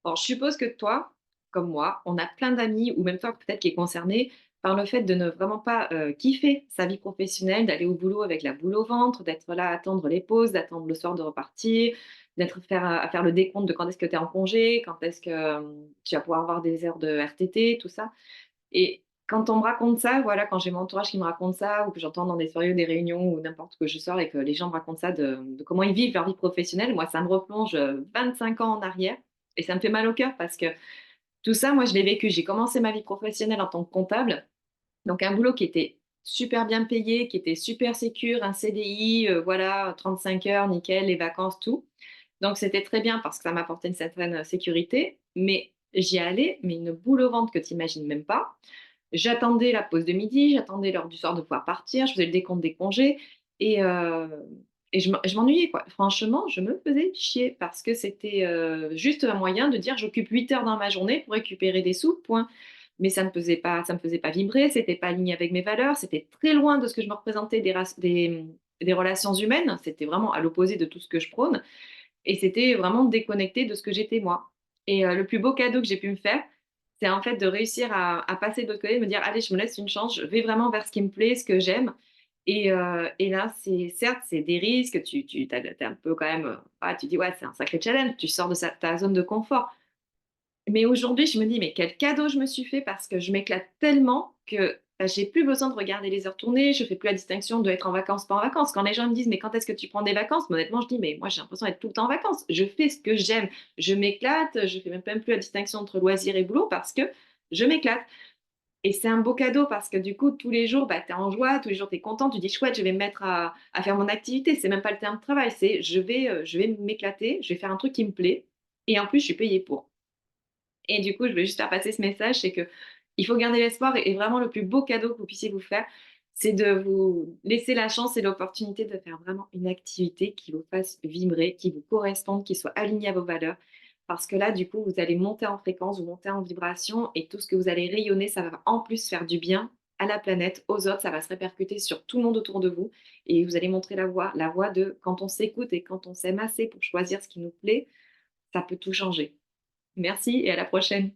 Bon, je suppose que toi, comme moi, on a plein d'amis ou même toi peut-être qui est concerné par le fait de ne vraiment pas, kiffer sa vie professionnelle, d'aller au boulot avec la boule au ventre, d'être là à attendre les pauses, d'attendre le soir de repartir, à faire le décompte de quand est-ce que tu es en congé, quand est-ce que, tu vas pouvoir avoir des heures de RTT, tout ça et quand on me raconte ça, voilà, quand j'ai mon entourage qui me raconte ça ou que j'entends dans des soirées ou des réunions ou n'importe que je sors et que les gens me racontent ça de comment ils vivent leur vie professionnelle, moi ça me replonge, 25 ans en arrière et ça me fait mal au cœur parce que tout ça, moi, je l'ai vécu. J'ai commencé ma vie professionnelle en tant que comptable, donc un boulot qui était super bien payé, qui était super sécure, un CDI, voilà, 35 heures, nickel, les vacances, tout. Donc c'était très bien parce que ça m'apportait une certaine, sécurité, mais j'y allais, mais une boule au ventre que tu imagines même pas. J'attendais la pause de midi, j'attendais l'heure du soir de pouvoir partir, je faisais le décompte des congés et je m'ennuyais, quoi. Franchement, je me faisais chier parce que c'était, juste un moyen de dire: «J'occupe 8 heures dans ma journée pour récupérer des sous, point». Mais ça me faisait pas vibrer, c'était pas aligné avec mes valeurs, c'était très loin de ce que je me représentais des relations humaines. C'était vraiment à l'opposé de tout ce que je prône et c'était vraiment déconnecté de ce que j'étais moi et le plus beau cadeau que j'ai pu me faire, c'est en fait de réussir à passer de l'autre côté, de me dire: «Allez, je me laisse une chance, je vais vraiment vers ce qui me plaît, ce que j'aime» et là, c'est certes, c'est des risques, tu tu as un peu quand même, tu dis: «Ouais, c'est un sacré challenge», tu sors de ta zone de confort. Mais aujourd'hui, je me dis: «Mais quel cadeau je me suis fait» parce que je m'éclate tellement que, j'ai plus besoin de regarder les heures tourner, je fais plus la distinction de être en vacances, pas en vacances. Quand les gens me disent: «Mais quand est-ce que tu prends des vacances?» Honnêtement, je dis: «Mais moi, j'ai l'impression d'être tout le temps en vacances». Je fais ce que j'aime, je m'éclate, je fais même plus la distinction entre loisir et boulot parce que je m'éclate et c'est un beau cadeau parce que du coup, tous les jours, tu es en joie, tous les jours, tu es content, tu dis: «Chouette, je vais me mettre à faire mon activité». C'est même pas le terme travail, c'est je vais m'éclater, je vais faire un truc qui me plaît et en plus, je suis payée pour. Et du coup, je voulais juste faire passer ce message, c'est que il faut garder l'espoir et vraiment le plus beau cadeau que vous puissiez vous faire, c'est de vous laisser la chance et l'opportunité de faire vraiment une activité qui vous fasse vibrer, qui vous corresponde, qui soit alignée à vos valeurs. Parce que là, du coup, vous allez monter en fréquence, vous montez en vibration et tout ce que vous allez rayonner, ça va en plus faire du bien à la planète, aux autres, ça va se répercuter sur tout le monde autour de vous et vous allez montrer la voie de quand on s'écoute et quand on s'aime assez pour choisir ce qui nous plaît, ça peut tout changer. Merci et à la prochaine.